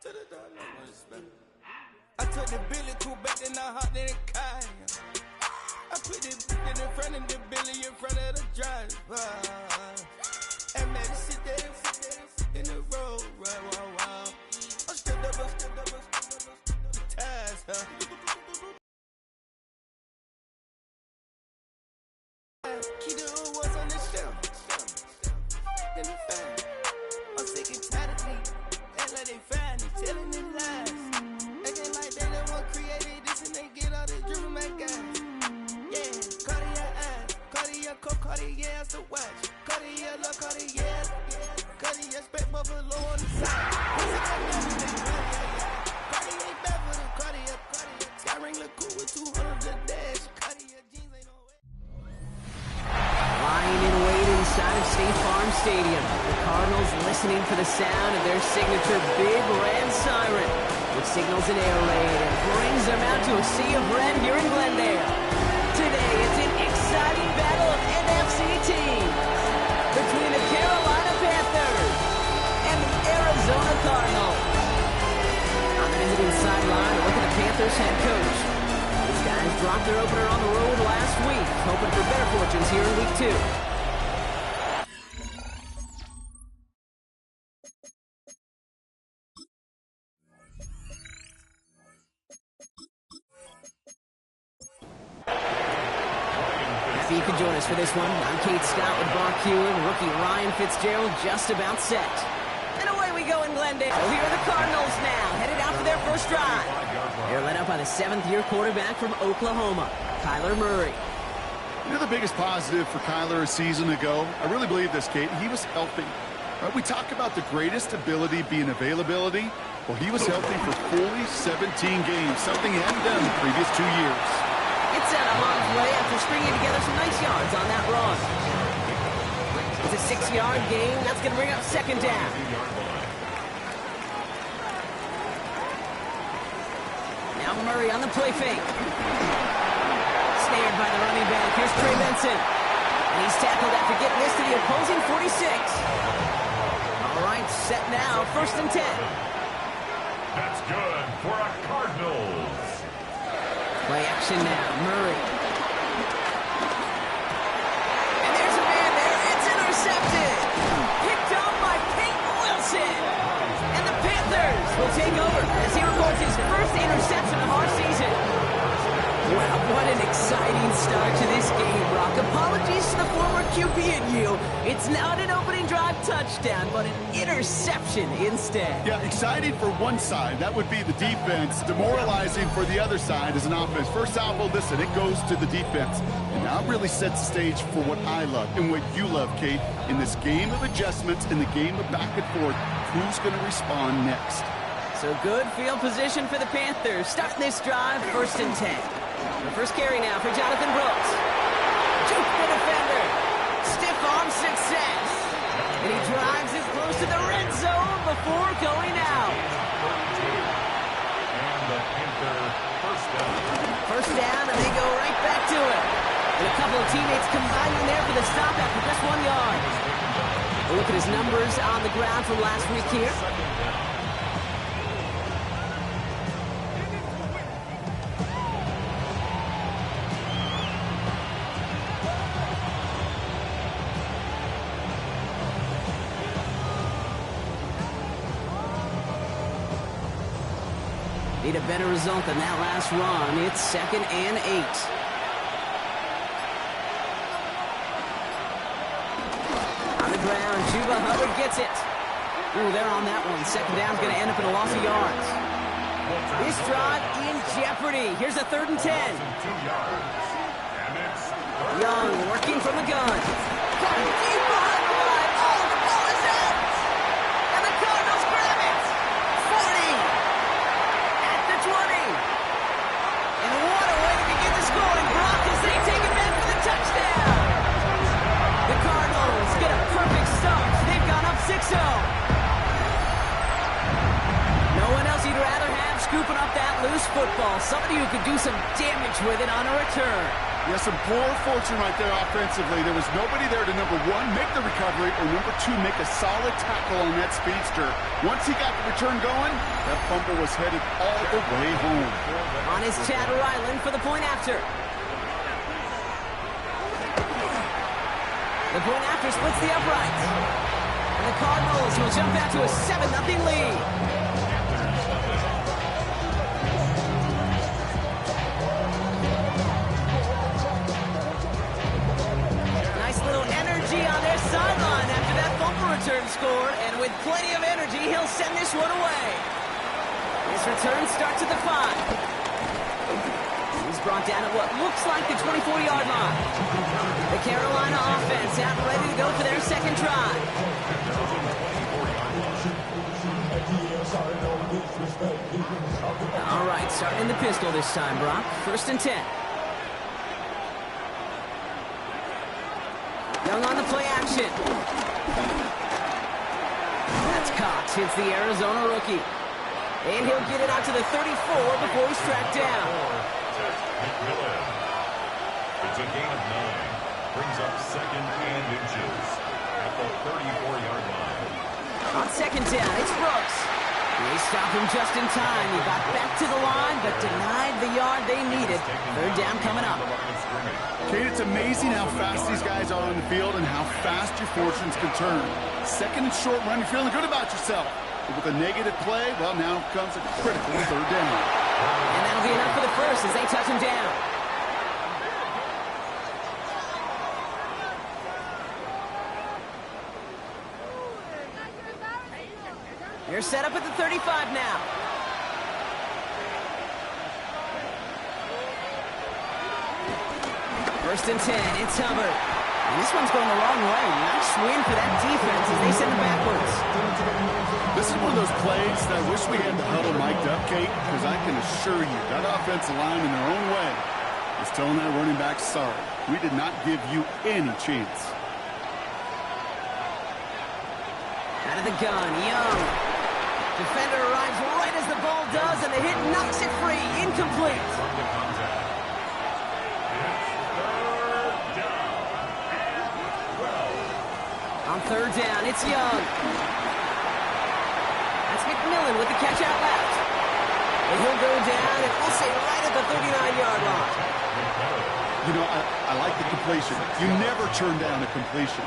I took the Billy cool back and I hopped in the car. I put the in front of the Billy in front of the driver. And made it sit there in the road, wow. I'm stepped up, the ties, Keep the old ones on the shelf. In the fan. I'm sick and tired of me. Act like they find it, telling them lies. Acting like they the one created this and they get all this driven back guys. Yeah, Cartier eyes, Cartier coat, Cartier ass to watch. Cartier look, Cartier, Cartier spec buffalo on the side. Cartier back for the Cartier. Sky ring look cool with 200 the dash. Cartier jeans ain't no way. Lying in wait inside of State Farm Stadium, the Cardinals listening for the sound of their signature big red siren, which signals an air raid and brings them out to a sea of red here in Glendale. Today, it's an exciting battle of NFC teams between the Carolina Panthers and the Arizona Cardinals. On the visiting sideline, look at the Panthers head coach. These guys dropped their opener on the road last week, hoping for better fortunes here in week 2. Happy you could join us for this one. I'm Kate Scott with Brock Hewitt, rookie Ryan Fitzgerald just about set. And away we go in Glendale. Here are the Cardinals now, headed out for their first drive. They're led up by the 7th-year quarterback from Oklahoma, Kyler Murray. You know the biggest positive for Kyler a season ago? I really believe this, Kate. He was healthy. Right, we talk about the greatest ability being availability. Well, he was healthy for fully 17 games, something he hadn't done the previous 2 years. It's out of harm's way after stringing together some nice yards on that run. It's a 6-yard gain. That's going to bring up second down. Now Murray on the play fake. Snared by the running back. Here's Trey Benson. And he's tackled after getting this to the opposing 46. All right, set now. 1st and 10. That's good for a Cardinals. Play action now. Murray. And there's a man there. It's intercepted. Picked up by Peyton Wilson. And the Panthers will take over as he records his first interception of our season. Wow, what an exciting start to this game, Brock. Apologies to the former QB and you. It's not an opening drive touchdown, but an interception instead. Yeah, exciting for one side. That would be the defense. Demoralizing for the other side as an offense. First off, well, listen, it goes to the defense. And now it really sets the stage for what I love and what you love, Kate. In this game of adjustments, in the game of back and forth, who's going to respond next? So good field position for the Panthers. Starting this drive, 1st and 10. The first carry now for Jonathan Brooks. Juke the defender. Stiff arm success. And he drives it close to the red zone before going out. And the Panther First down, and they go right back to it. And a couple of teammates combining there for the stop after just 1 yard. We'll look at his numbers on the ground from last week here. Need a better result than that last run. It's 2nd and 8. On the ground, Chuba Hubbard gets it. Ooh, they're on that one. Second down's going to end up in a loss of yards. This drive in jeopardy. Here's a 3rd and 10. Young working from the gun. Deep behind the line. Oh, the ball is out. And the Cardinals grab it. 40. 20. And what a way to begin the scoring, Brock, as they take it back for the touchdown. The Cardinals get a perfect start. They've gone up 6-0. No one else you'd rather have scooping up that loose football. Somebody who could do some damage with it on a return. Yeah, some poor fortune right there offensively. There was nobody there to, number one, make the recovery, or number two, make a solid tackle on that speedster. Once he got the return going, that fumble was headed all the way home. On his Chad Ryland for the point after. The point after splits the uprights. And the Cardinals will jump out to a 7-0 lead. Nice little energy on their sideline after that fumble return scored. And with plenty of energy, he'll send this one away. This return starts at the 5. He's brought down at what looks like the 24-yard line. The Carolina offense out ready to go for their second drive. All right, starting in the pistol this time, Brock. 1st and 10. Young on the play action. That's Cox, hits the Arizona rookie. And he'll get it out to the 34 before he's tracked down. It's a gain of 9. Brings up 2nd and inches at the 34-yard line. On 2nd down, it's Brooks. They stop him just in time. He got back to the line, but denied the yard they needed. 3rd down coming up. Kate, it's amazing how fast these guys are on the field and how fast your fortunes can turn. 2nd and short run, you're feeling good about yourself. But with a negative play, well, now comes a critical 3rd down. And that'll be enough for the first as they touch him down. They're set up at the 35 now. First and 10, it's Hubbard. And this one's going the wrong way. Nice win for that defense as they send him backwards. This is one of those plays that I wish we had the huddle mic'd up, Kate, because I can assure you that offensive line in their own way is telling that running back, sorry, we did not give you any chance. Out of the gun, Young. Defender arrives right as the ball does, and the hit knocks it free. Incomplete. On 3rd down, it's Young. That's McMillan with the catch out left. And he'll go down, and we'll say right at the 39-yard line. You know, I like the completion. You never turn down a completion.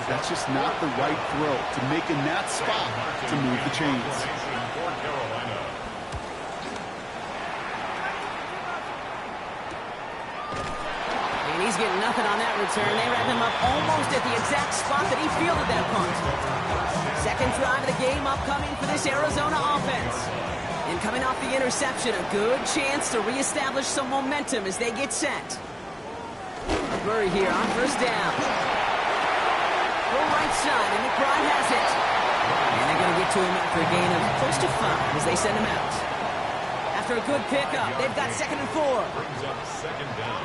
That's just not the right throw to make in that spot to move the chains. And he's getting nothing on that return. They wrap him up almost at the exact spot that he fielded that punt. 2nd drive of the game upcoming for this Arizona offense. And coming off the interception, a good chance to reestablish some momentum as they get set. Murray here on 1st down. Go right side, and McBride has it. And they're going to get to him after a gain of close to 5 as they send him out. After a good pickup, they've got 2nd and 4. Brings up 2nd down.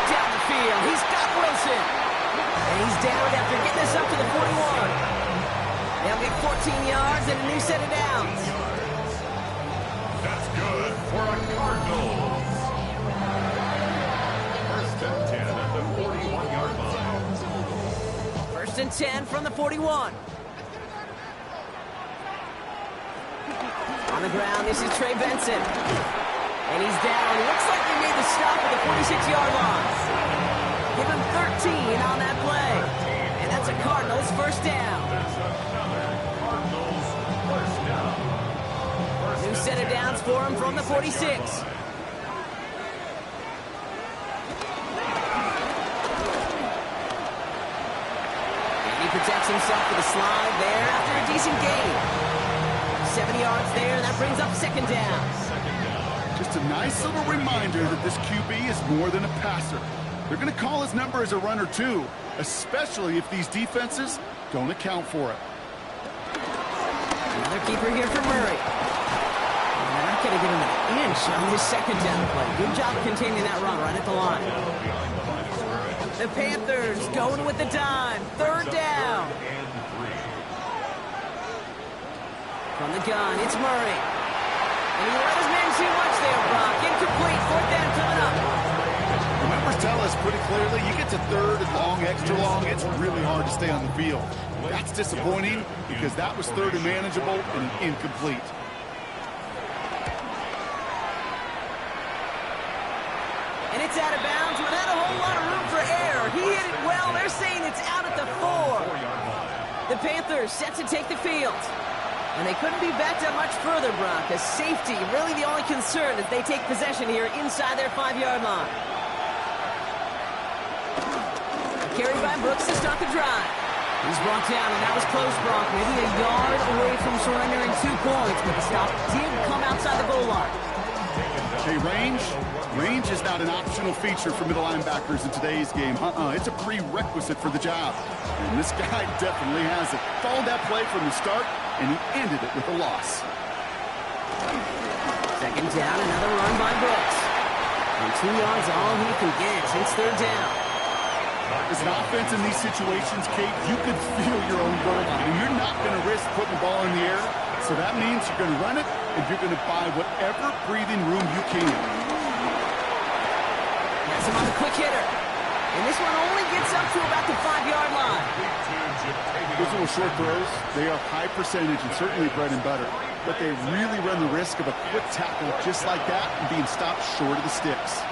Down the field, he's got Wilson. And he's down after getting this up to the 41. They'll get 14 yards and a new set of downs. That's good for a Cardinals. 1st and 10 at the 41-yard line. 1st and 10 from the 41. On the ground, this is Trey Benson. And he's down. Looks like they made the stop at the 46-yard line. Give him 13 on that play. And that's a Cardinals 1st down. New set of downs for him from the 46. And he protects himself with a slide there after a decent gain. 7 yards there, and that brings up 2nd down. Just a nice little reminder that this QB is more than a passer. They're going to call his number as a runner too, especially if these defenses don't account for it. Another keeper here for Murray. They're not going to give him an inch on this 2nd down play. Good job containing that run right at the line. The Panthers going with the dime. 3rd down. From the gun, it's Murray. And he let his man too much there, Brock. Incomplete. Fourth down coming up. The numbers tell us pretty clearly, you get to third and long, extra long, it's really hard to stay on the field. That's disappointing because that was third and manageable and incomplete. And it's out of bounds without a whole lot of room for error. He hit it well. They're saying it's out at the 4. The Panthers set to take the field. And they couldn't be backed up much further, Brock, as safety really the only concern as they take possession here inside their 5-yard line. Carried by Brooks to start the drive. He's brought down, and that was close, Brock. Maybe a yard away from surrendering 2 points, but the stop did come outside the goal line. Hey, range is not an optional feature for middle linebackers in today's game. It's a prerequisite for the job. And this guy definitely has it. Followed that play from the start, and he ended it with a loss. Second down, another run by Brooks. And 2 yards all he can get. It's third down. As an offense in these situations, Kate, you could feel your own goal line, and you're not going to risk putting the ball in the air. So that means you're going to run it, and you're going to buy whatever breathing room you can. That's him on the quick hitter. And this one only gets up to about the 5-yard line. Those little short throws, they are high percentage and certainly bread and butter. But they really run the risk of a quick tackle just like that and being stopped short of the sticks.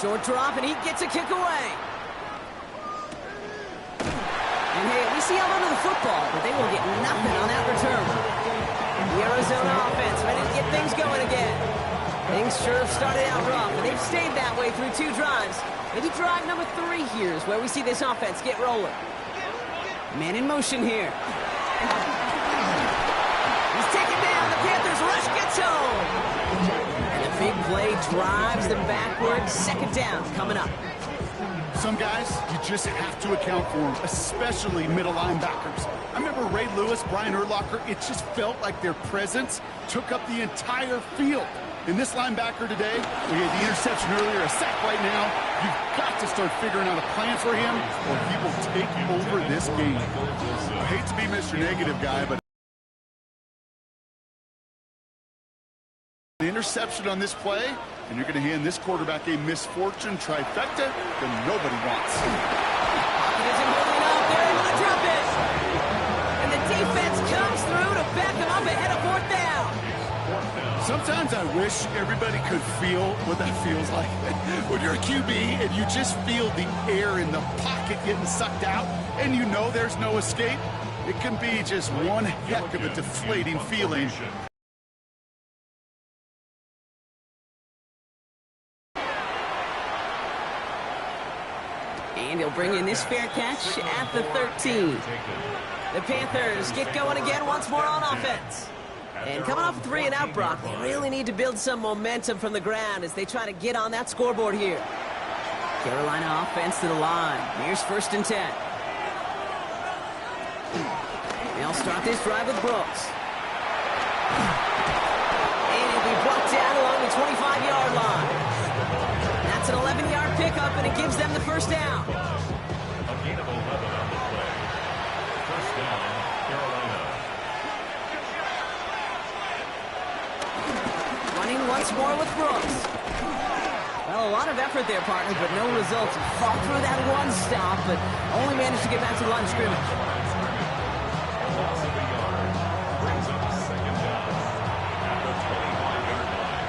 Short drop, and he gets a kick away. And hey, at least he held onto the football, but they will get nothing on that return. The Arizona offense ready to get things going again. Things sure have started out rough, and they've stayed that way through 2 drives. Maybe drive number 3 here is where we see this offense get rolling. Man in motion here. He's taken down. The Panthers rush gets home. And the big play drives them backwards. Second down coming up. Some guys, you just have to account for them, especially middle linebackers. I remember Ray Lewis, Brian Urlacher, it just felt like their presence took up the entire field. In this linebacker today, we had the interception earlier, a sack right now. You've got to start figuring out a plan for him, or he will take over this game. I hate to be Mr. Negative guy, but the interception on this play, and you're going to hand this quarterback a misfortune trifecta that nobody wants. Pocket isn't holding up. They're able to drop it. And the defense comes through to back them up ahead of 4th down. Sometimes I wish everybody could feel what that feels like. When you're a QB and you just feel the air in the pocket getting sucked out and you know there's no escape, it can be just one heck of a deflating feeling. And he'll bring in this fair catch at the 13. The Panthers get going again once more on offense. And coming off a 3-and-out, Brock, they really need to build some momentum from the ground as they try to get on that scoreboard here. Carolina offense to the line. Here's 1st and 10. They'll start this drive with Brooks. And he'll be brought down along the 25-yard line. That's an 11-yard pickup, and it gives them the 1st down. A gain of 11 on the play. 1st down, Carolina. Running once more with Brooks. Well, a lot of effort there, partner, but no results. Fought through that one stop, but only managed to get back to the line of scrimmage. Loss of a yard. Brings up 2nd down at the 25-yard line.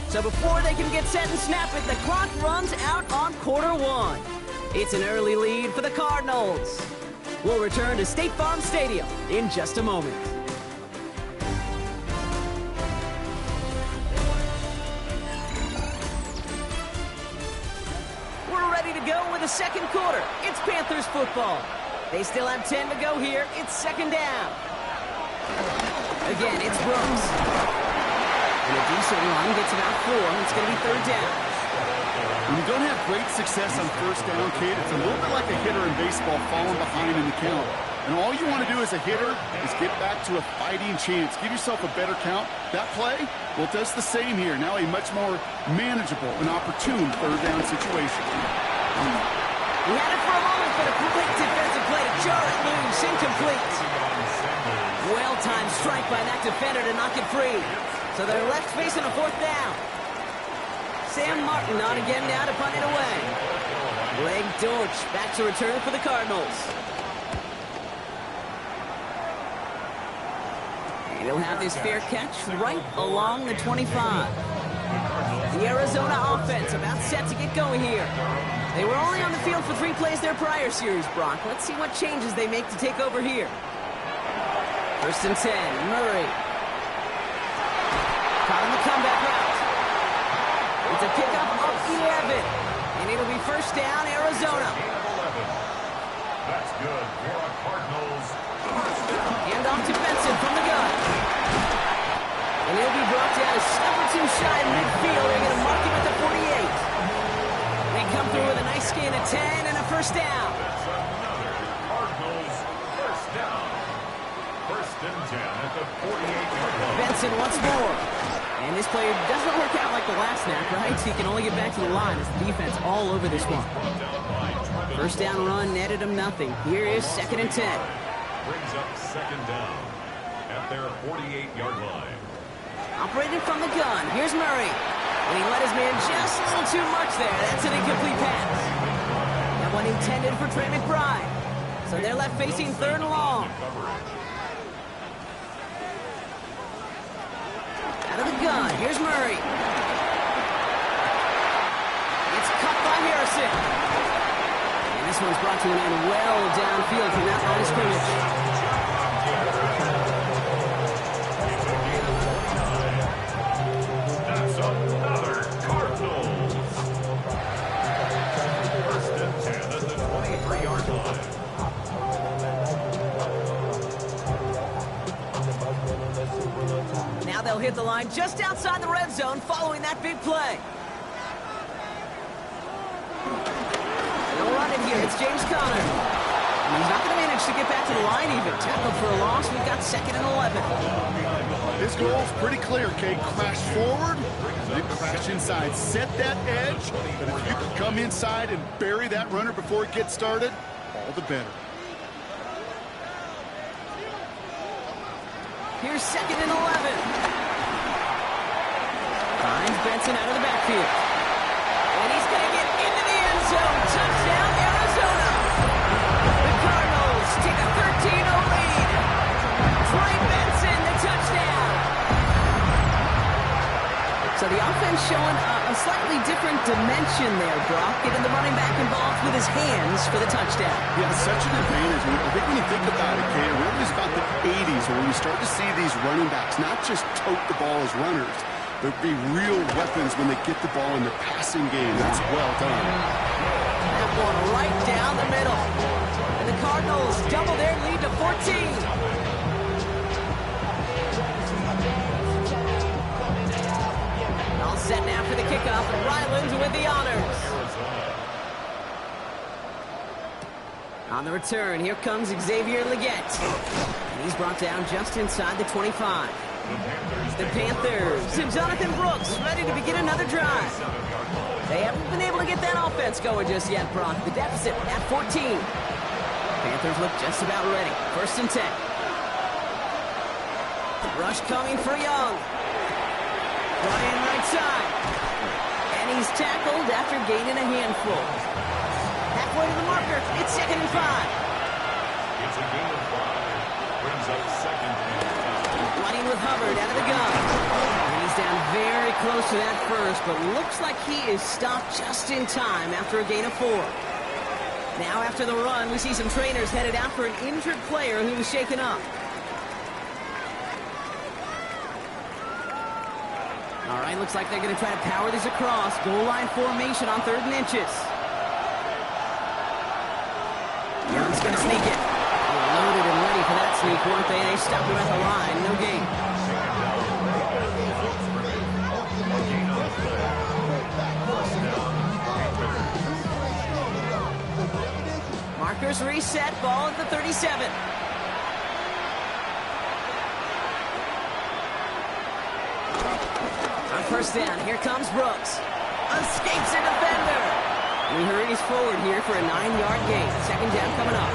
So before they can get set and snap it, the clock runs out on quarter 1. It's an early lead for the Cardinals. We'll return to State Farm Stadium in just a moment. We're ready to go with the 2nd quarter. It's Panthers football. They still have 10 to go here. It's 2nd down. Again, it's Brooks. And a decent run gets about 4. It's going to be 3rd down. When you don't have great success on 1st down, Kate, it's a little bit like a hitter in baseball falling behind in the count. And all you want to do as a hitter is get back to a fighting chance. Give yourself a better count. That play, well, it does the same here. Now a much more manageable and opportune 3rd down situation. He had it for a moment, but a quick defensive play to jar it loose. Incomplete. Well-timed strike by that defender to knock it free. So they're left facing a fourth down. Sam Martin on again now to punt it away. Greg Dortch back to return for the Cardinals. And he'll have his fair catch right along the 25. The Arizona offense about set to get going here. They were only on the field for 3 plays their prior series, Brock. Let's see what changes they make to take over here. 1st and 10, Murray. Caught on the comeback route. It's a pickup of 11. And it'll be 1st down, Arizona. That's good for the Cardinals. Hand off to Benson from the gun. And he'll be brought down a step or two shy in midfield. They're going to mark him at the 48. They come through with a nice gain of 10 and a 1st down. That's another Cardinals 1st down. 1st and 10 at the 48-yard line. Benson once more. And this play doesn't work out like the last snap, right? So he can only get back to the line as the defense all over this one. 1st down run netted him nothing. Here is 2nd and 10. Brings up 2nd down at their 48-yard line. Operated from the gun. Here's Murray. And he let his man just a little too much there. That's an incomplete pass. That one intended for Trey McBride. So they're left facing 3rd and long. Out of the gun. Here's Murray. It's cut by Harrison. And this one's brought to an end well downfield from that line of scrimmage. That's another Cardinals. 1st and 10 at the 23-yard line. Now they'll hit the line just outside the red zone following that big play. They'll run it here. It's James Conner. And he's not going to manage to get back to the line even. Tackled for a loss. We've got 2nd and 11. His goal is pretty clear, Kate. Crash forward, then crash inside. Set that edge, but if you can come inside and bury that runner before it gets started, all the better. Here's 2nd and 11. Finds Benson out of the backfield. And he's going to get into the end zone. Touchdown, Arizona. The Cardinals take a 13-0 lead. Trey Benson, the touchdown. So the offense showing a slightly different dimension there, Brock. Getting the running back involved with his hands for the touchdown. Yeah, such an advantage. I think when you think about it, Kate, it really is about the 80s when you start to see these running backs not just tote the ball as runners, but be real weapons when they get the ball in the passing game. That's well done. That one right down the middle. And the Cardinals double their lead to 14. All set now for the kickoff. Ryland with the honors. On the return, here comes Xavier Leggett. And he's brought down just inside the 25. The Panthers and Jonathan Brooks ready to begin another drive. They haven't been able to get that offense going just yet, Brock. The deficit at 14. Panthers look just about ready. 1st and 10. Rush coming for Young. Brought in right side. And he's tackled after gaining a handful. Halfway to the marker. It's 2nd and 5. It's a gain of 5. Brings up 2nd and 5. Running with Hubbard out of the gun. And he's down very close to that first, but looks like he is stopped just in time after a gain of 4. Now after the run, we see some trainers headed out for an injured player who was shaken up. All right, looks like they're going to try to power this across. Goal line formation on 3rd and inches. Young's going to sneak it. They're loaded and ready for that sneak, weren't they? They stopped him at the line. No gain. Markers reset. Ball at the 37. On 1st down, here comes Brooks. Escapes a defender. And he hurries forward here for a 9-yard gain. Second down coming up.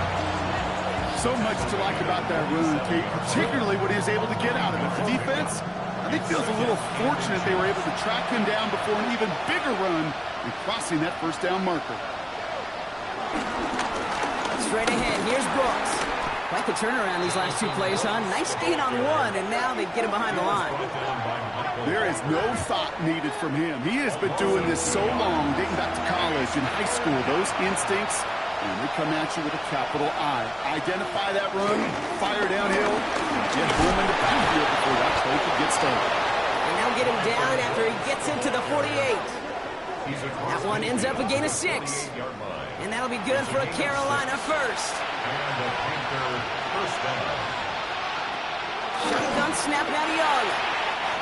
So much to like about that run, Kate, particularly what he was able to get out of it. The defense, I think, feels a little fortunate they were able to track him down before an even bigger run and crossing that first down marker. Straight ahead, here's Brooks. Quite the turnaround these last 2 plays, huh? Nice gain on one, and now they get him behind the line. There is no thought needed from him. He has been doing this so long, dating back to college and high school. Those instincts, and they come at you with a capital I. Identify that run, fire downhill, and get home in the backfield before that play could get started. And they'll get him down after he gets into the 48. That one ends up a gain of 6. And that'll be good for a Carolina first. Shotgun snap now to Young.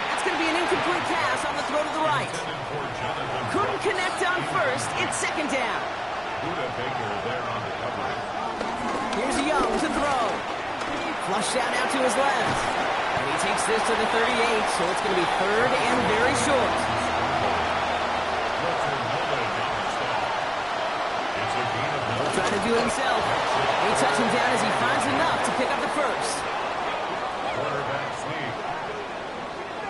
That's going to be an incomplete pass on the throw to the right. Couldn't connect on first. It's second down. Here's Young to throw. Flush out now to his left. And he takes this to the 38, so it's going to be third and very short. Trying to do it himself. They touch him down as he finds enough to pick up the first. Quarterback sneak.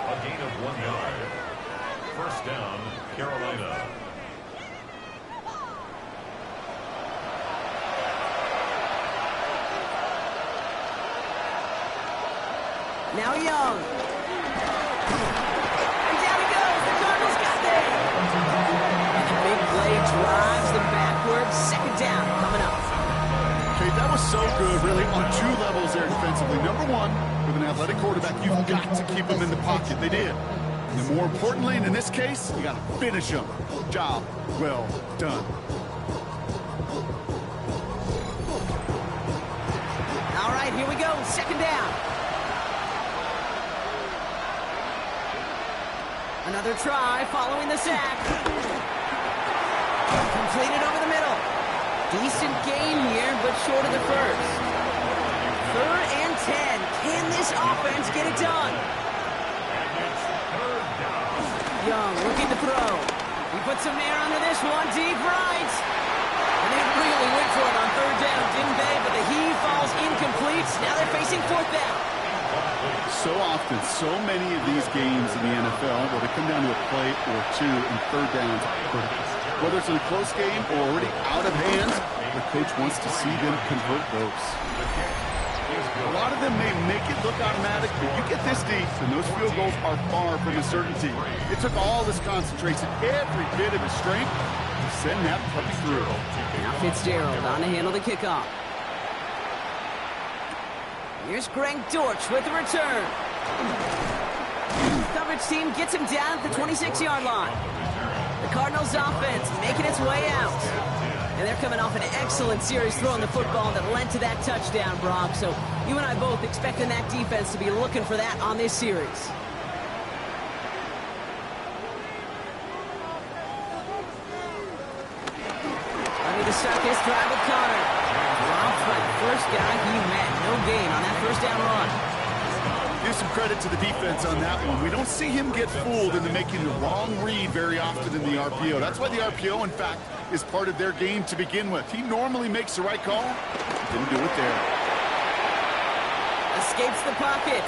A gain of 1 yard. First down, Carolina. Now Young. And down he goes. The Cardinals got there. And the big play drives them backwards. Second down coming up. Okay, that was so good, really, on 2 levels there defensively. Number one, with an athletic quarterback, you've got to keep him in the pocket. They did. And then more importantly, and in this case, you got to finish him. Job well done. All right, here we go. Second down. Another try following the sack. Completed over the middle. Decent gain here, but short of the first. Third and 10. Can this offense get it done? Young looking to throw. He puts some air under this one. Deep right. And they really went for it on third down, didn't they? But the heave falls incomplete. Now they're facing fourth down. So often, so many of these games in the NFL, where they come down to a play or 2 in third downs, whether it's in a close game or already out of hands, the coach wants to see them convert those. A lot of them may make it look automatic, but you get this deep, and those field goals are far from a certainty. It took all this concentration, every bit of his strength, to send that puppy through. Now Fitzgerald on to handle the kickoff. Here's Greg Dortch with the return. Coverage team gets him down at the 26-yard line. The Cardinals offense making its way out. And they're coming off an excellent series throwing the football that led to that touchdown, Brock. So you and I both expecting that defense to be looking for that on this series. Ready to start this drive with Connor. Dropped by the first guy he met. No gain on that first down run. Give some credit to the defense on that one. We don't see him get fooled into making the wrong read very often in the RPO. That's why the RPO, in fact, is part of their game to begin with. He normally makes the right call. Didn't do it there. Escapes the pocket.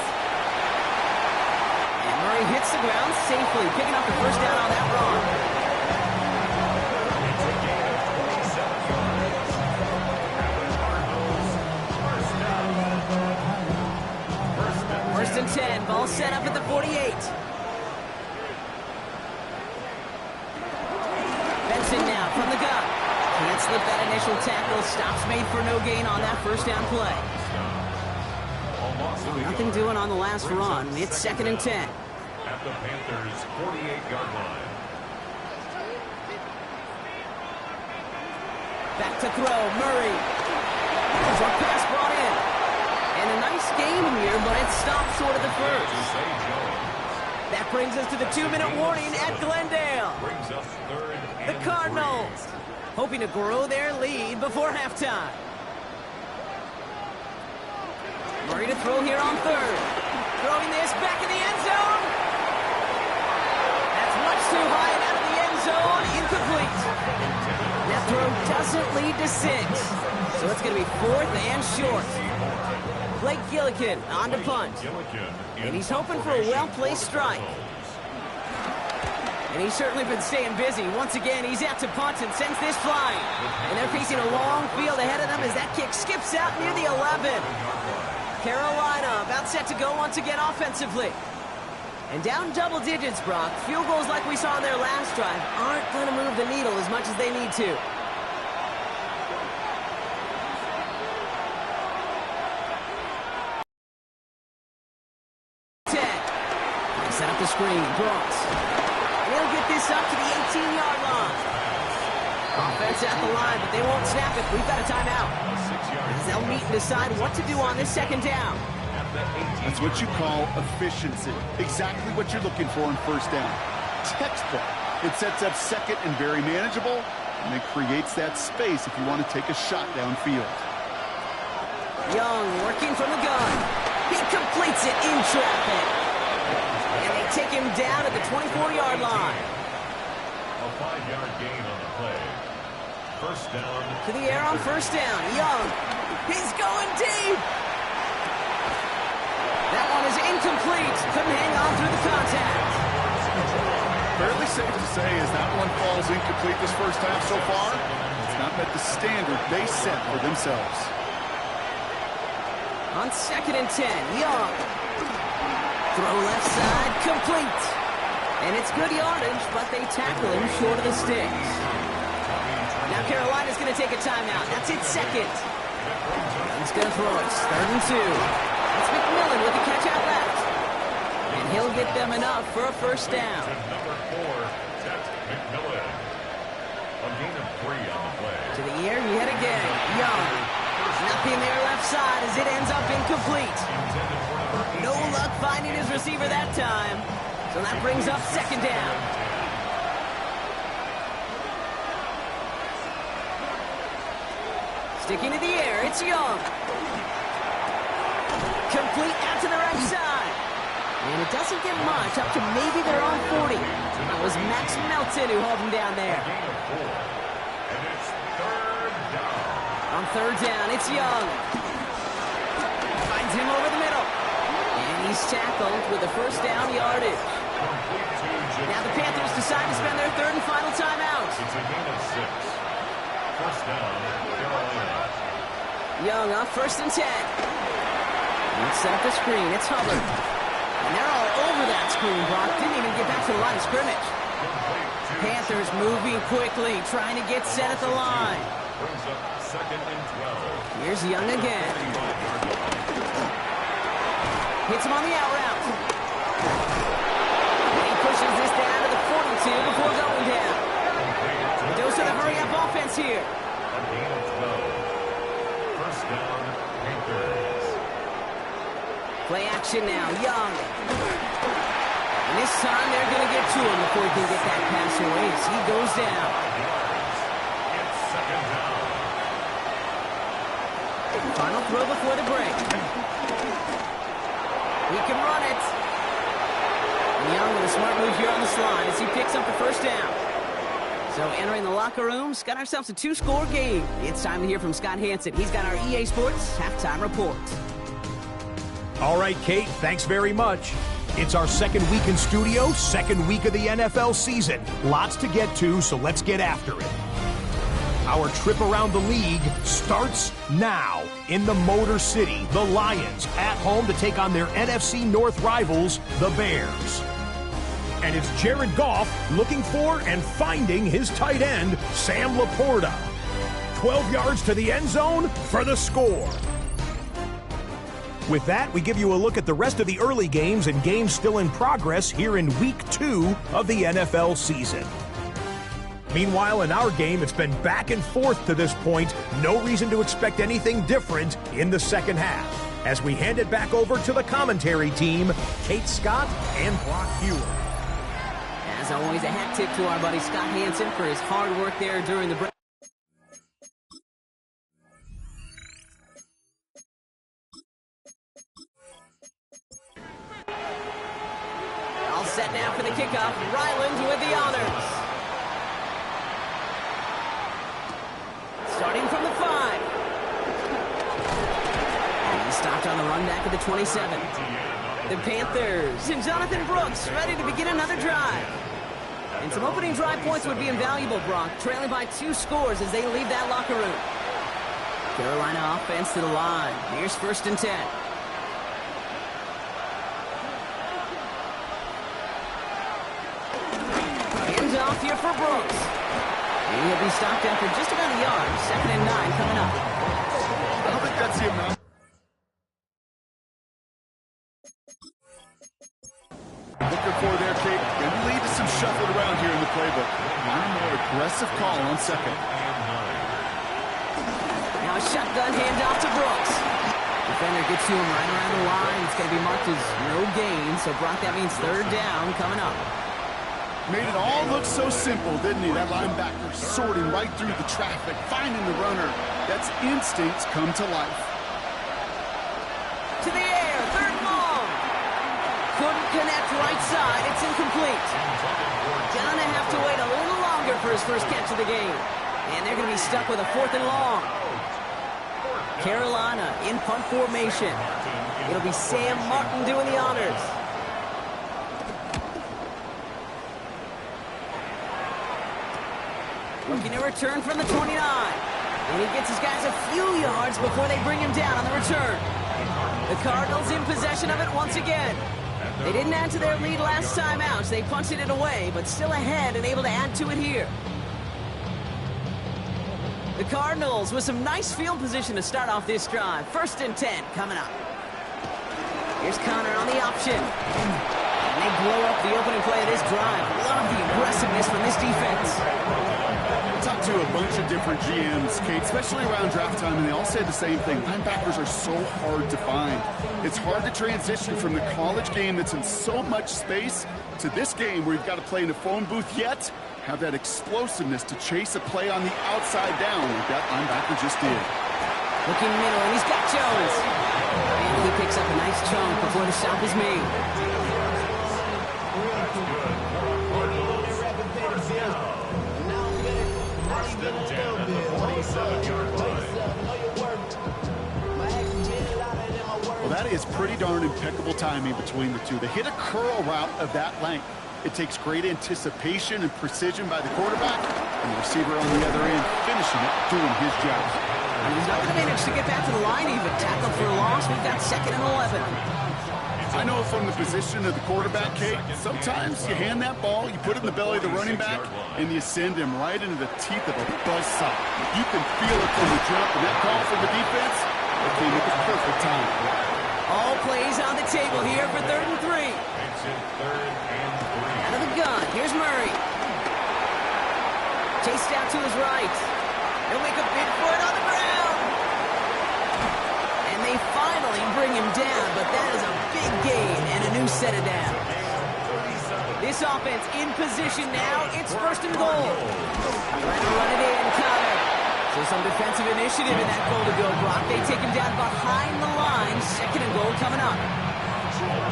And Murray hits the ground safely, picking up the first down on that run. First and 10, ball set up at the 48. Benson now from the gun. Can't slip that initial tackle. Stops made for no gain on that first down play. Nothing doing on the last run. It's second and 10. At the Panthers' 48-yard line. Back to throw, Murray. Short pass brought in. And a nice game here, but it stopped short of the first. That brings us to the 2-minute warning at Glendale. The Cardinals hoping to grow their lead before halftime. Murray to throw here on third. Throwing this back in the end zone. That's much too high and out of the end zone. Incomplete. doesn't lead to 6. So it's going to be 4th and short. Blake Gillikin on to punt. And he's hoping for a well-placed strike. And he's certainly been staying busy. Once again, he's out to punt and sends this flying. And they're facing a long field ahead of them as that kick skips out near the 11. Carolina about set to go once again offensively. And down double digits, Brock. Field goals like we saw in their last drive aren't going to move the needle as much as they need to. Set up the screen. Brooks. He'll get this up to the 18-yard line. Offense at the line, but they won't snap it. We've got a timeout. As they'll meet and decide what to do on this second down. That's what you call efficiency. Exactly what you're looking for in first down. Textbook. It sets up second and very manageable, and it creates that space if you want to take a shot downfield. Young working from the gun. He completes it in traffic. And they take him down at the 24-yard line. A 5-yard gain on the play. First down. To the air on first down. Young. He's going deep. That one is incomplete. Couldn't hang on through the contact. Fairly safe to say as that one falls incomplete this first half so far, it's not met the standard they set for themselves. On 2nd and 10, Young. Throw left side, complete. And it's good yardage, but they tackle him short of the sticks. Now Carolina's going to take a timeout. That's its second. He's going to throw it. 3rd and 2. That's McMillan with the catch out left. And he'll get them enough for a first down. Number 4, Tet McMillan. A gain of 3 on the play. To the air yet again. Young. Nothing there left side as it ends up incomplete. No luck finding his receiver that time. So that brings up second down. Sticking to the air, it's Young. Complete out to the right side. And it doesn't get much, up to maybe their own 40. That was Max Melton who hauled him down there. And it's 3rd down. On 3rd down, it's Young. Finds him over the middle. And he's tackled with a first down yardage. Now the Panthers decide to spend their 3rd and final timeout. It's a gain of 6. First down, Carolina. Young on 1st and 10. Let's set up the screen. It's Hubbard. And they're all over that screen, Brock. Didn't even get back to the line of scrimmage. Panthers moving quickly, trying to get set at the line. Brings up 2nd and 12. Here's Young again. Hits him on the out route. And he pushes this down to the 42 before going down. A dose of the hurry-up offense here. A gain of 12. First down, Panthers. Play action now, Young. And this time they're going to get to him before he can get that pass away as he goes down. It's 2nd down. Final throw before the break. He can run it. And Young with a smart move here on the slide as he picks up the first down. So entering the locker rooms, got ourselves a 2-score game. It's time to hear from Scott Hansen. He's got our EA Sports halftime report. All right, Kate, thanks very much. It's our 2nd week in studio, 2nd week of the NFL season. Lots to get to, so let's get after it. Our trip around the league starts now in the Motor City. The Lions at home to take on their NFC North rivals, the Bears. And it's Jared Goff looking for and finding his tight end, Sam Laporta. 12 yards to the end zone for the score. With that, we give you a look at the rest of the early games and games still in progress here in Week 2 of the NFL season. Meanwhile, in our game, it's been back and forth to this point. No reason to expect anything different in the second half. As we hand it back over to the commentary team, Kate Scott and Brock Hewer. As always, a hat tip to our buddy Scott Hansen for his hard work there during the break. All set now for the kickoff. Ryland with the honors. run back at the 27. The Panthers and Jonathan Brooks ready to begin another drive. And some opening drive points would be invaluable, Brock, trailing by 2 scores as they leave that locker room. Carolina offense to the line. Here's 1st and 10. Hands off here for Brooks. And he'll be stopped after just about a yard. 2nd and 9 coming up. I don't think that's the amount. Looking for there, Kate. Going to lead to some shuffling around here in the playbook. One more aggressive call on 2nd. Now a shotgun handoff to Brooks. Defender gets to him right around the line. It's going to be marked as no gain. So, Brock, that means 3rd down coming up. Made it all look so simple, didn't he? That linebacker sorting right through the traffic, finding the runner. That's instincts come to life. To the air, 3rd and long. Couldn't connect right side. It's incomplete. Gonna have to wait a little longer for his first catch of the game. And they're going to be stuck with a 4th and long. Carolina in punt formation. It'll be Sam Martin doing the honors. Looking to return from the 29. And he gets his guys a few yards before they bring him down on the return. The Cardinals in possession of it once again. They didn't add to their lead last time out, so they punted it away, but still ahead and able to add to it here. The Cardinals with some nice field position to start off this drive. 1st and 10 coming up. Here's Connor on the option. And they blow up the opening play of this drive. Love the aggressiveness from this defense. Talked to a bunch of different GMs, Kate, especially around draft time, and they all say the same thing. Linebackers are so hard to find. It's hard to transition from the college game that's in so much space to this game where you've got to play in a phone booth, yet have that explosiveness to chase a play on the outside down like that linebacker just did. Looking middle, and he's got Jones. And he picks up a nice chunk before the stop is made. Well, that is pretty darn impeccable timing between the two. They hit a curl route of that length. It takes great anticipation and precision by the quarterback, and the receiver on the other end finishing it, doing his job. And he's not going to manage to get back to the line even. Tackle for a loss. We've got 2nd and 11. I know from the position of the quarterback, Kate, sometimes you hand that ball, you put it in the belly of the running back, and you send him right into the teeth of a buzzsaw. You can feel it from the jump, and that call from the defense, that came at the perfect time. All plays on the table here for 3rd and 3. Out of the gun, here's Murray. Chased out to his right. He'll make a big for it on the ground. And they finally bring him down, but that is a big gain and a new set of downs. This offense in position now. It's 1st and goal. Trying to run it in, Connor. So some defensive initiative in that goal to go, Brock. They take him down behind the line. 2nd and goal coming up.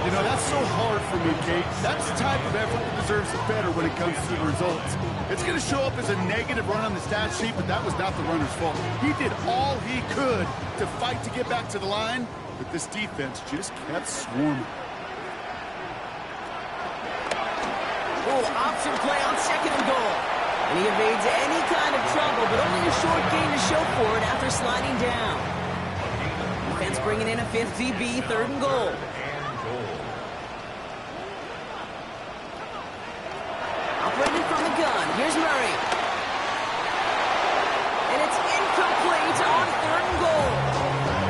You know, that's so hard for me, Kate. That's the type of effort that deserves it better when it comes to the results. It's going to show up as a negative run on the stat sheet, but that was not the runner's fault. He did all he could to fight to get back to the line, but this defense just kept swarming. Option play on 2nd and goal. And he evades any kind of trouble, but only a short gain to show for it after sliding down. Defense bringing in a 5th DB, 3rd and goal. Operating from the gun, here's Murray. And it's incomplete on 3rd and goal.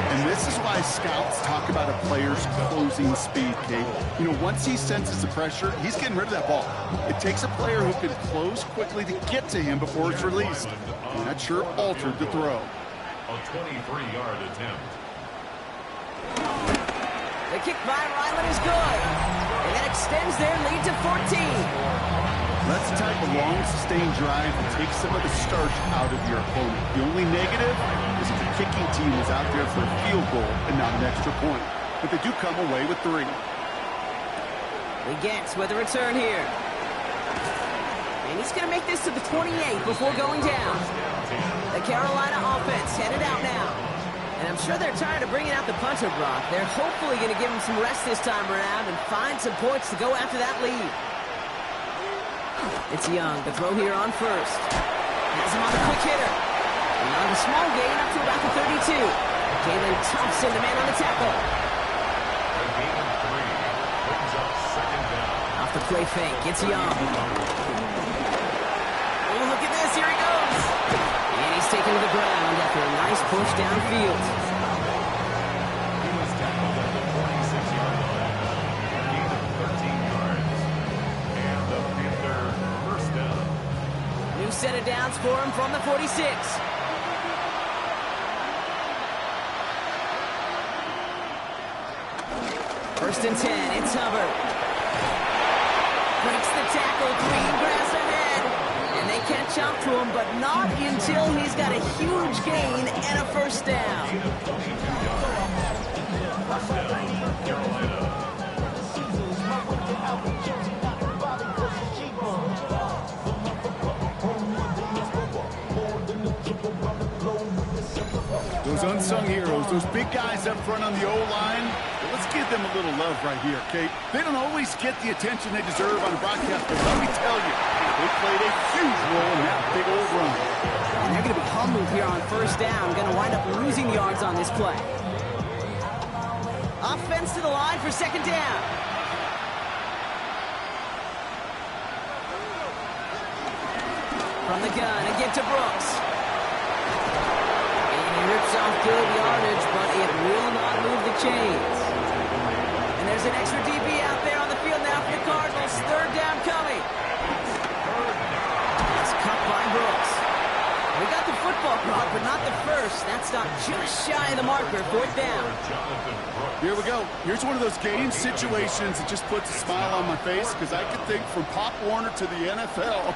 And this is why scouts talk about a player's closing speed, Kate. You know, once he senses the pressure, he's getting rid of that ball. It takes a player who can close quickly to get to him before it's released. And that sure altered the throw. A 23-yard attempt. The kick by Ryland is good. And that extends their lead to 14. That's the type of long, sustained drive that takes some of the starch out of your opponent. The only negative is if the kicking team is out there for a field goal and not an extra point. But they do come away with 3. He gets with a return here. And he's going to make this to the 28 before going down. The Carolina offense headed out now. And I'm sure they're tired of bringing out the punter, Brock. They're hopefully going to give him some rest this time around and find some points to go after that lead. It's Young, the throw here on first. Has him on the quick hitter. And on the small gain up to about the 32. Jalen Thompson, the man on the tackle. A gain of 3 brings up second down. Off the play fake, it's Young. Oh, look at this, here he goes. And he's taken to the ground after a nice push downfield. He was tackled at the 46-yard line. A gain of 13 yards. And the Panther first down. New set of downs for him from the 46. First and 10, it's Hubbard. Breaks the tackle, green grass ahead. And they catch up to him, but not until he's got a huge gain and a first down. Gain of 22 yards. First down, Carolina. Those unsung heroes, those big guys up front on the O-line, let's give them a little love right here, Kate. They don't always get the attention they deserve on the broadcast, but let me tell you, they played a huge role in that big old run. And they're going to be humbled here on first down. Going to wind up losing yards on this play. Offense to the line for second down. From the gun, again to Brooks. And he rips off good yardage, but it will not move the chains. And there's an extra DB out there on the field now for the Cardinals. Third down coming. It's cut by Brooks. We got the football clock, but not the first. That's not just shy of the marker. Fourth down. Here we go. Here's one of those game situations that just puts a smile on my face, because I can think from Pop Warner to the NFL,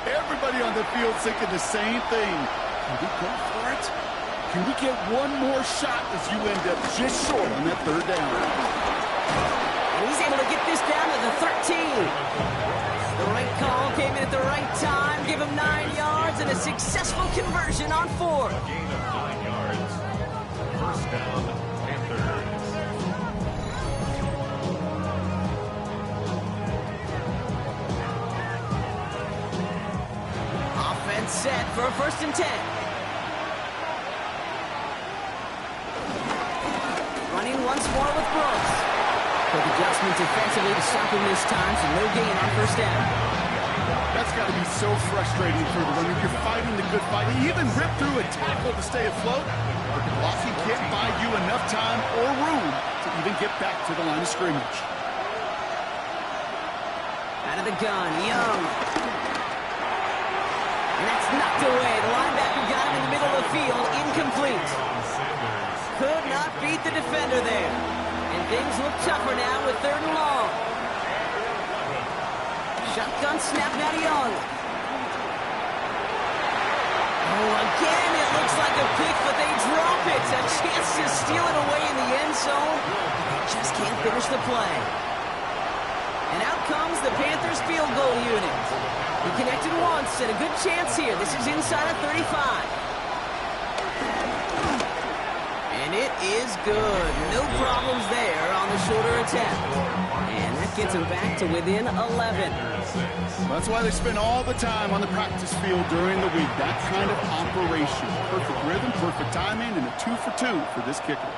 everybody on the field thinking the same thing. Can we go for it? Can we get one more shot as you end up just short on that third down? And he's able to get this down to the 13. The right call came in at the right time, give him 9 yards, and a successful conversion on 4. A gain of 9 yards. First down, Panthers. Offense set for a first and 10. Running once more with Brooks. Quick adjustment defensively to stop him this time, so no gain on first down. That's got to be so frustrating for the runner. You're fighting the good fight. You even rip through a tackle to stay afloat, but the blocking can't buy you enough time or room to even get back to the line of scrimmage. Out of the gun, Young. And that's knocked away. The linebacker got him in the middle of the field, incomplete. Could not beat the defender there. And things look tougher now with third and long. Shotgun snap now to Young. Oh, again, it looks like a pick, but they drop it. A chance to steal it away in the end zone. They just can't finish the play. And out comes the Panthers field goal unit. He connected once, and a good chance here. This is inside of 35. And it is good. No problems there on the shorter attempt. And that gets him back to within 11. That's why they spend all the time on the practice field during the week. That kind of operation. Perfect rhythm, perfect timing, and a 2-for-2 for this kicker.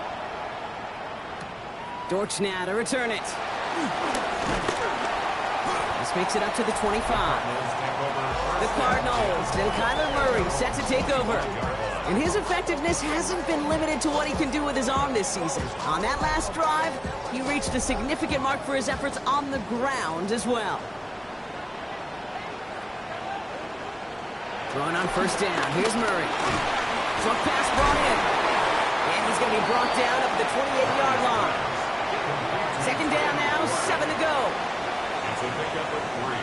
Dortch now to return it. This makes it up to the 25. The Cardinals and Kyler Murray set to take over. And his effectiveness hasn't been limited to what he can do with his arm this season. On that last drive, he reached a significant mark for his efforts on the ground as well. Throwing on first down. Here's Murray. Short pass brought in. And he's going to be brought down up the 28-yard line. Second down now, 7 to go. It's a pickup of 3.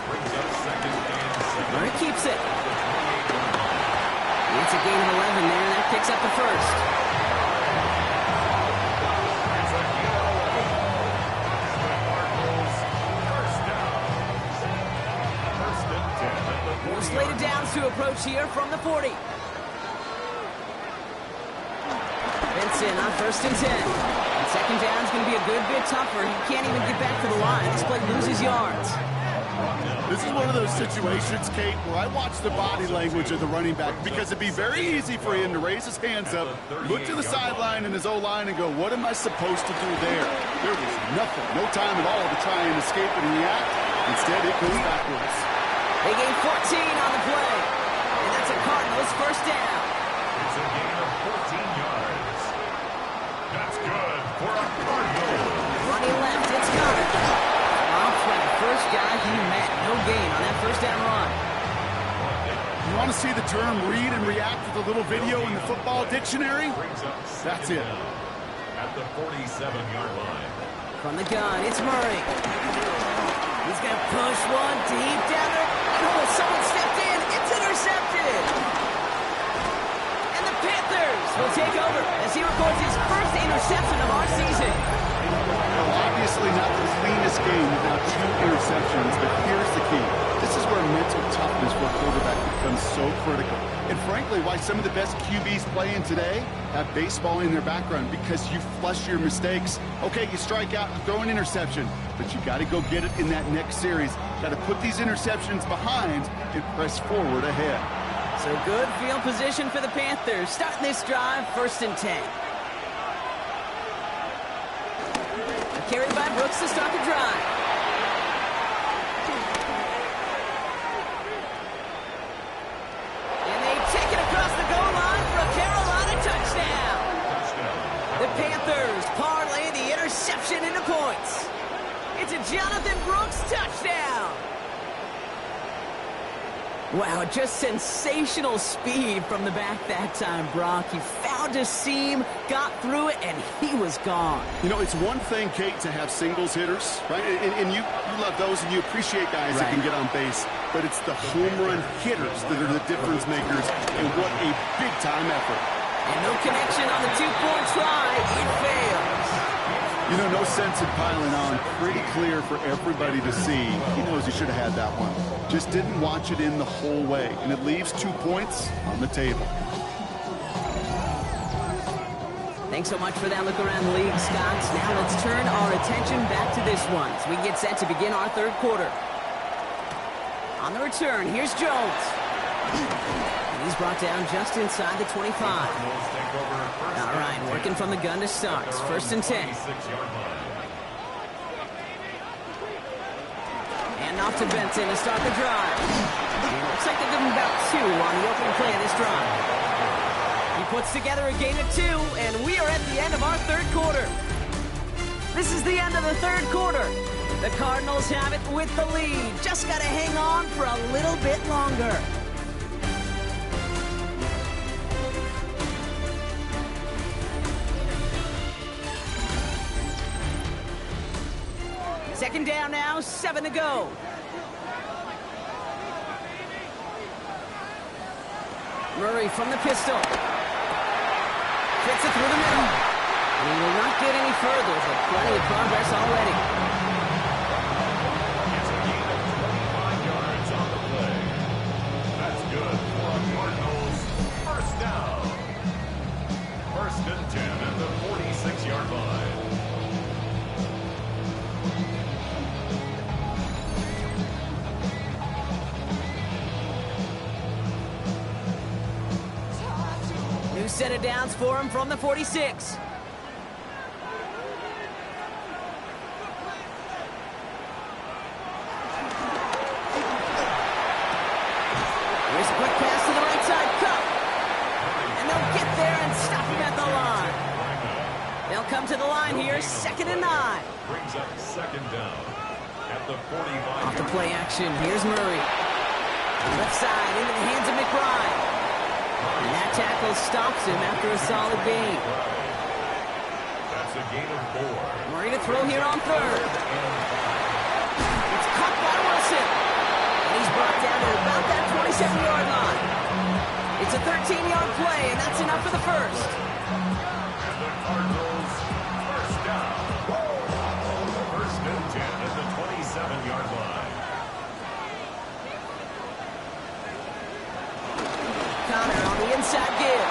Brings up second and 7. Murray keeps it. It's a gain of 11 there. That picks up the first. It's a gain of 11. The Cardinals first down. First and 10 at the 40. More slated downs to approach here from the 40. Benson on 1st and 10. And second down is going to be a good bit tougher. He can't even get back to the line. This play loses yards. This is one of those situations, Kate, where I watch the body language of the running back because it'd be very easy for him to raise his hands up, look to the sideline and his O-line and go, what am I supposed to do there? There was nothing, no time at all to try and escape and react. Instead, it goes backwards. They gain 14 on the play. And that's a Cardinals first down. It's a gain of 14 yards. That's good for a Cardinals. Running left, it's Connor. Off for the first guy he met. No gain on that first down run. You want to see the term read and react with a little video in the football dictionary? That's it. At the 47-yard line. From the gun, it's Murray. He's going to push one deep down there. Oh, someone stepped in. It's intercepted. And the Panthers will take over as he records his first interception of our season. Well, obviously not the cleanest game without 2 interceptions, but here's the key. This is where mental toughness for a quarterback becomes so critical. And frankly, why some of the best QBs playing today have baseball in their background, because you flush your mistakes. Okay, you strike out and throw an interception, but you got to go get it in that next series. Got to put these interceptions behind and press forward ahead. So good field position for the Panthers. Starting this drive, 1st and 10. Carried by Brooks to start the drive. And they take it across the goal line for a Carolina touchdown. The Panthers parlay the interception into points. It's a Jonathan Brooks touchdown. Wow, just sensational speed from the back that time, Brock. He found a seam, got through it, and he was gone. You know, it's one thing, Kate, to have singles hitters, right? And you love those, and you appreciate guys that can get on base. But it's the home run hitters that are the difference makers, and what a big-time effort. And no connection on the 2-point try. It fails. You know, no sense in piling on. Pretty clear for everybody to see. He knows he should have had that one. Just didn't watch it in the whole way. And it leaves 2 points on the table. Thanks so much for that look around the league, Scott. Now let's turn our attention back to this one as we get set to begin our 3rd quarter. On the return, here's Jones. And he's brought down just inside the 25. All right, working from the gun to start. 1st and 10. And off to Benson to start the drive. And looks like they give him about 2 on the opening play of this drive. He puts together a gain of 2, and we are at the end of our 3rd quarter. This is the end of the 3rd quarter. The Cardinals have it with the lead. Just got to hang on for a little bit longer. Second down now, 7 to go. Murray from the pistol. Gets it through the middle. And he will not get any further, but plenty of progress already. It's a gain of 25 yards on the play. That's good for a Cardinals first down. 1st and 10 at the 46-yard line. New set of downs for him from the 46. Here's a quick pass to the right side. Cup. And they'll get there and stop him at the line. They'll come to the line here, 2nd and 9. Brings up 2nd down at the 45. Off the play action, here's Murray. Left side into the hands of McBride. And that tackle stops him after a solid gain. That's a gain of 4. Murray to throw here on 3rd. It's caught by Wilson. And he's brought down to about that 27-yard line. It's a 13-yard play, and that's enough for the first. And the Cardinals first down. 1st and 10 at the 27-yard line. Connor on the inside give.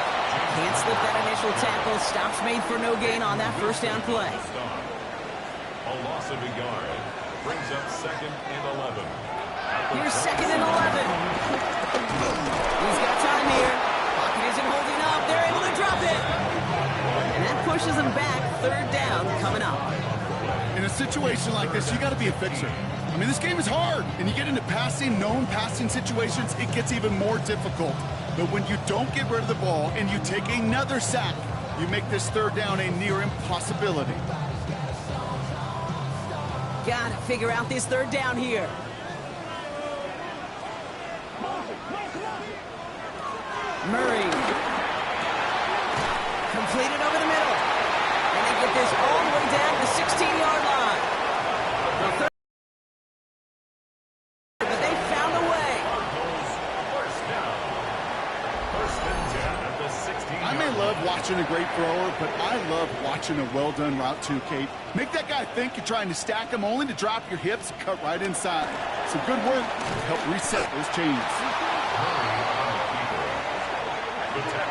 Hands can't slip that initial tackle. Stops made for no gain on that first down play. A loss of a yard brings up 2nd and 11. Here's 2nd and 11. He's got time here. Pocket isn't holding up. They're able to drop it. And that pushes them back. 3rd down coming up. In a situation like this, you got to be a fixer. I mean, this game is hard, and you get into known passing situations, it gets even more difficult. But when you don't get rid of the ball and you take another sack, you make this 3rd down a near impossibility. Gotta figure out this 3rd down here. Murray. Completed over the middle. And they get this all the way down to the 16-yard line. But they found a way. First down. 1st and 10 at the 16. I may love watching a great thrower, but I love watching a well-done route too, Kate. Make that guy think you're trying to stack him only to drop your hips and cut right inside. Some good work to help reset those chains.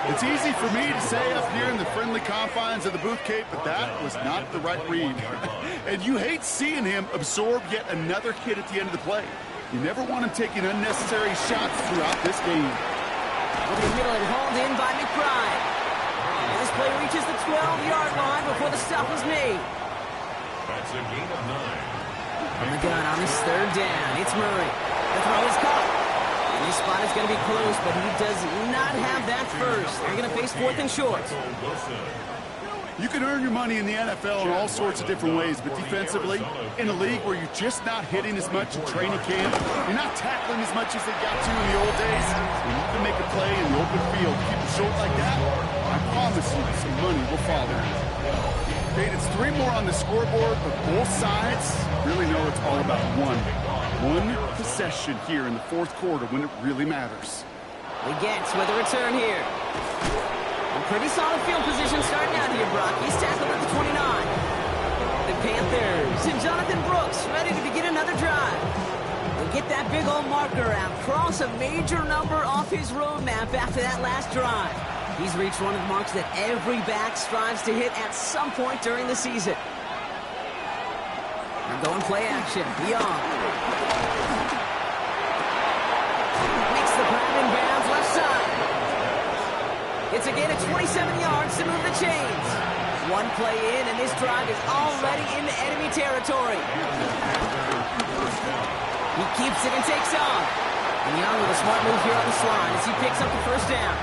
It's easy for me to say up here in the friendly confines of the booth, Kate, but that was not the right read. And you hate seeing him absorb yet another hit at the end of the play. You never want him taking unnecessary shots throughout this game. Over the middle and hauled in by McBride. And this play reaches the 12-yard line before the stop is made. That's a gain of 9. From the gun on this 3rd down, it's Murray. The throw is caught. And this spot is going to be close, but he does not have that first. They're going to face 4th and short. You can earn your money in the NFL in all sorts of different ways, but defensively, in a league where you're just not hitting as much in training camp, you're not tackling as much as they got to in the old days, when you can make a play in the open field, keep it short like that, I promise you some money will follow. Kate, it's 3 more on the scoreboard, but both sides really know it's all about one possession here in the 4th quarter when it really matters. The Gets with a return here. A pretty solid field position starting out here, Brock. He's tackled at the 29. The Panthers and Jonathan Brooks ready to begin another drive. They get that big old marker out, cross a major number off his roadmap after that last drive. He's reached one of the marks that every back strives to hit at some point during the season. They're going play action. Young. Makes the grab in bounds left side. It's a gain of 27 yards to move the chains. One play in, and this drive is already into enemy territory. He keeps it and takes off. And Young with a smart move here on the slide as he picks up the 1st down.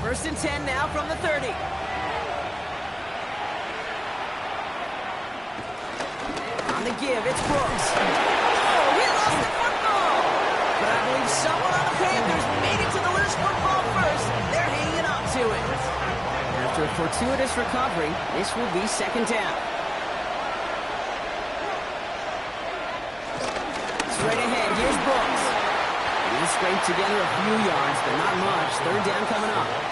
First and 10 now from the 30. On the give, it's Brooks. Oh, he lost the football! But I believe someone on the Panthers made it to the loose football first. They're hanging on to it. After a fortuitous recovery, this will be 2nd down. Straight ahead, here's Brooks. He scraped together a few yards, but not much. 3rd down coming up.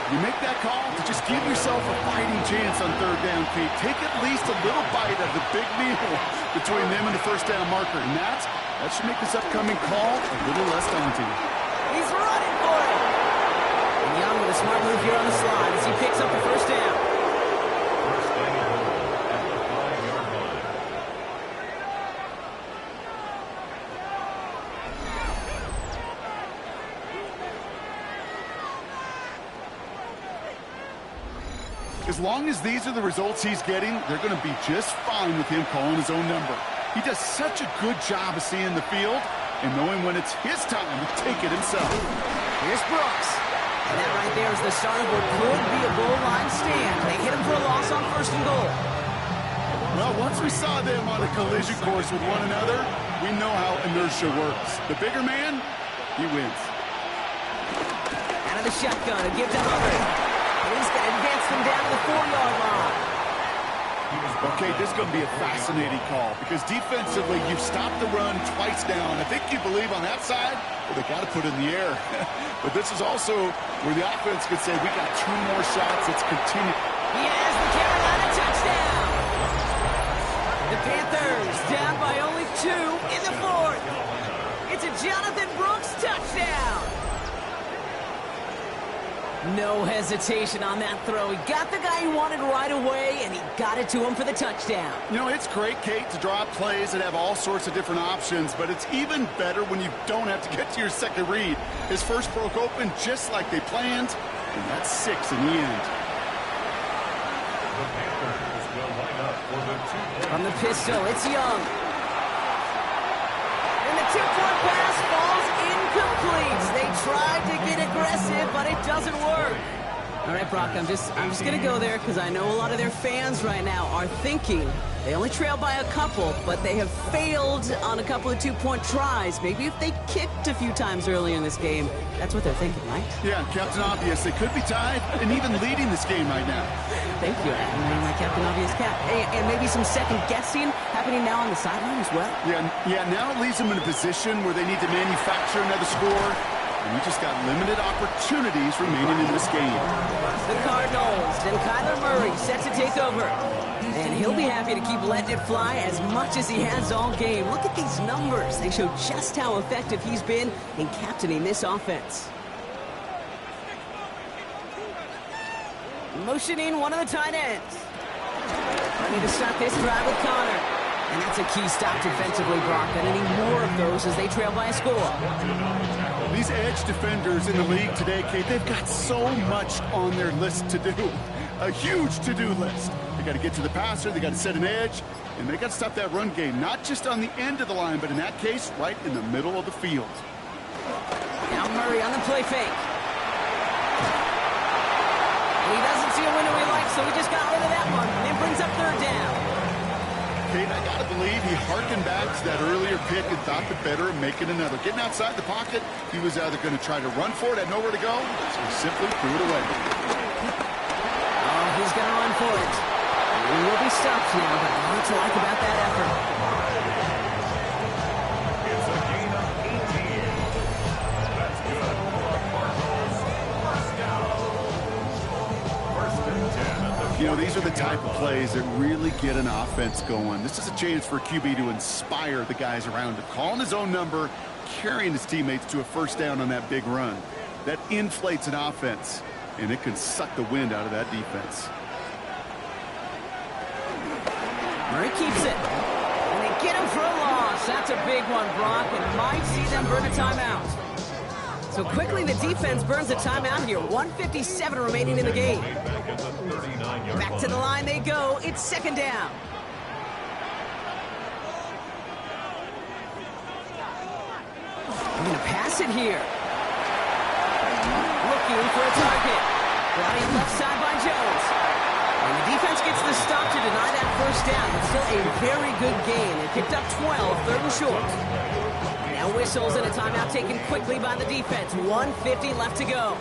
You make that call to just give yourself a fighting chance on 3rd down, Kate. Take at least a little bite of the big meal between them and the 1st down marker. And that should make this upcoming call a little less daunting. He's running for it. And Young with a smart move here on the slide as he picks up the 1st down. First down at the 5-yard line. As long as these are the results he's getting, they're going to be just fine with him calling his own number. He does such a good job of seeing the field and knowing when it's his time to take it himself. Here's Brooks. And that right there is the start of what could be a goal line stand. They hit him for a loss on 1st and goal. Well, once we saw them on a collision course with one another, we know how inertia works. The bigger man, he wins. Out of the shotgun, a give to Hubbard. And he's going to advance them down to the 4-yard line. Okay, this is going to be a fascinating call because defensively, you've stopped the run twice down. I think you believe on that side, well, they got to put it in the air. But this is also where the offense could say, we got 2 more shots. Let's continue. He has the Carolina touchdown. The Panthers down by only 2 in the 4th. It's a Jonathan Brooks touchdown. No hesitation on that throw. He got the guy he wanted right away, and he got it to him for the touchdown. You know, it's great, Kate, to draw up plays that have all sorts of different options, but it's even better when you don't have to get to your second read. His first broke open just like they planned, and that's 6 in the end. The Panthers will line up for the 2-point. From the pistol, it's Young. And the 2-point pass falls incomplete. They tried to get aggressive, but it doesn't work. All right, Brock, I'm just going to go there because I know a lot of their fans right now are thinking they only trail by a couple, but they have failed on a couple of 2-point tries. Maybe if they kicked a few times earlier in this game, that's what they're thinking, right? Yeah, Captain Obvious, they could be tied and even leading this game right now. Thank you. I'm wearing my Captain Obvious cap. And maybe some second guessing happening now on the sideline as well. Yeah, now it leaves them in a position where they need to manufacture another score, and we just got limited opportunities remaining in this game. The Cardinals and Kyler Murray set to take over. And he'll be happy to keep letting it fly as much as he has all game. Look at these numbers. They show just how effective he's been in captaining this offense. Motioning one of the tight ends. Ready to start this drive with Connor. And that's a key stop defensively, Brock. And any more of those as they trail by a score. These edge defenders in the league today, Kate, they've got so much on their list to do. A huge to-do list. They got to get to the passer, they got to set an edge, and they got to stop that run game, not just on the end of the line, but in that case, right in the middle of the field. Now Murray on the play fake. He doesn't see a window he likes, so he just got rid of that one. And it brings up 3rd down. Kate, I got to believe he harkened back to that earlier pick and thought the better of making another. Getting outside the pocket, he was either going to try to run for it, had nowhere to go, so he simply threw it away. Oh, he's going to run for it. He will be stopped now, but what to like about that effort? It's a gain of 18. That's good for the Cardinals. First down. 1st and 10 at the You know, these are the type of plays that really get an offense going. This is a chance for a QB to inspire the guys around him. Calling his own number, carrying his teammates to a 1st down on that big run. That inflates an offense, and it can suck the wind out of that defense. Murray keeps it. And they get him for a loss. That's a big one, Brock, and might see them burn a timeout. So quickly the defense burns a timeout here. 1:57 remaining in the game. Back to the line they go. It's 2nd down. I'm going to pass it here. Looking for a target. Brought in left side by Jones. And the defense gets the stop to deny that 1st down. But still a very good game. They picked up 12, 3rd and short. Now whistles and a timeout taken quickly by the defense. 1:50 left to go.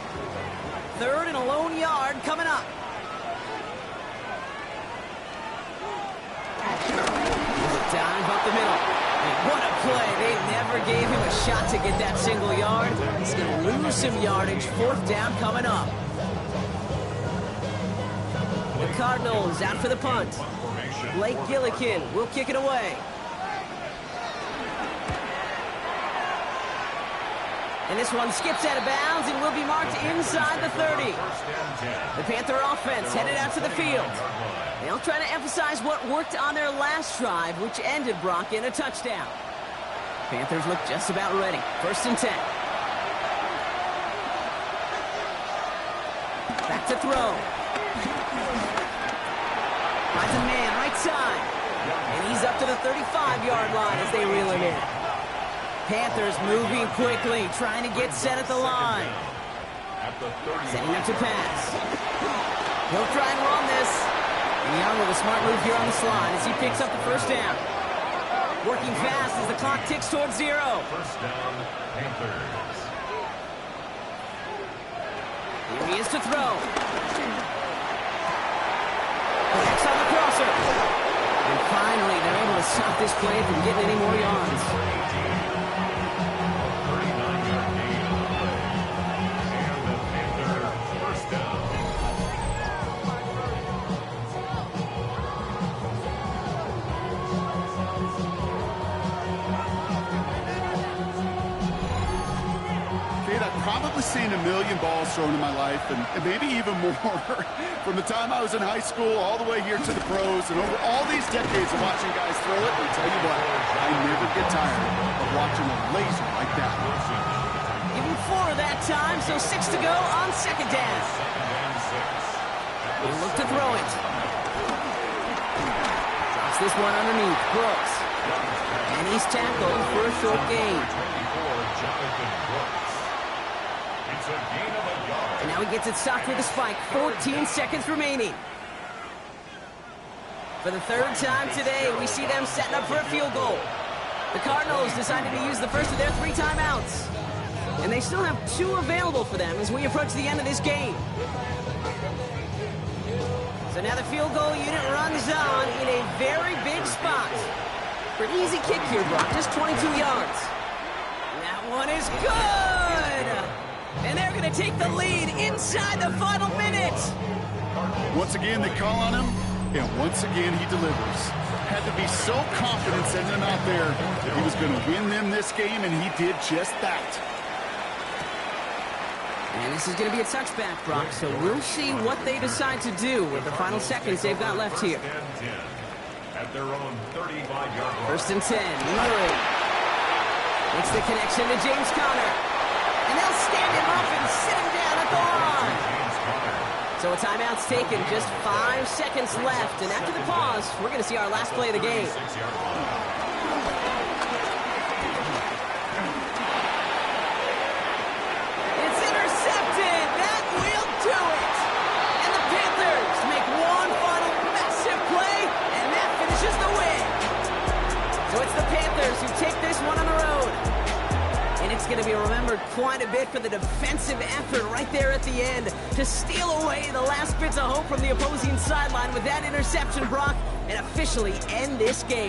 3rd and a lone yard coming up. Dive up the middle. And what a play. They never gave him a shot to get that single yard. He's going to lose some yardage. 4th down coming up. The Cardinals out for the punt. Blake Gillikin will kick it away. And this one skips out of bounds and will be marked inside the 30. The Panther offense headed out to the field. They'll try to emphasize what worked on their last drive, which ended, Brock, in a touchdown. Panthers look just about ready. 1st and 10. Back to throw. Finds a man right side. And he's up to the 35-yard line as they reel him in. Panthers moving quickly, trying to get set at the line. Setting up to pass. He'll try and run this. And Young with a smart move here on the slide as he picks up the 1st down. Working fast as the clock ticks towards 0. 1st down, Panthers. Here he is to throw. Next on the crosser. finally, they're able to stop this play from getting any more yards. 39-yard gain on the play. And the Panther first down. Kate, I've probably seen a million balls thrown in my life, and maybe even more. From the time I was in high school all the way here to the pros, and over all these decades of watching guys throw it, I'll tell you what, I never get tired of watching a laser like that. Give him 4 that time, so 6 to go on second down. He'll look to throw it. Drops this one underneath. Brooks. And he's tackled for a short gain. And now he gets it stopped with a spike. 14 seconds remaining. For the third time today, we see them setting up for a field goal. The Cardinals decided to use the first of their 3 timeouts. And they still have 2 available for them as we approach the end of this game. So now the field goal unit runs on in a very big spot. For an easy kick here, Brock, just 22 yards. And that one is good! And they're going to take the lead inside the final minute. Once again, they call on him, and once again, he delivers. Had to be so confident sending him out there that he was going to win them this game, and he did just that. And this is going to be a touchback, Brock, so we'll see what they decide to do with the final seconds they've got left here. At their own 35-yard line. First and 10, Murray. Makes the connection to James Conner. And they'll stand him up and sit him down at the line. So a timeout's taken, just 5 seconds left. And after the pause, we're going to see our last play of the game. It's intercepted. That will do it. And the Panthers make one final massive play, and that finishes the win. So it's the Panthers who take this one on the road. And it's going to be remembered quite a bit for the defensive effort right there at the end to steal away the last bits of hope from the opposing sideline with that interception, Brock, and officially end this game.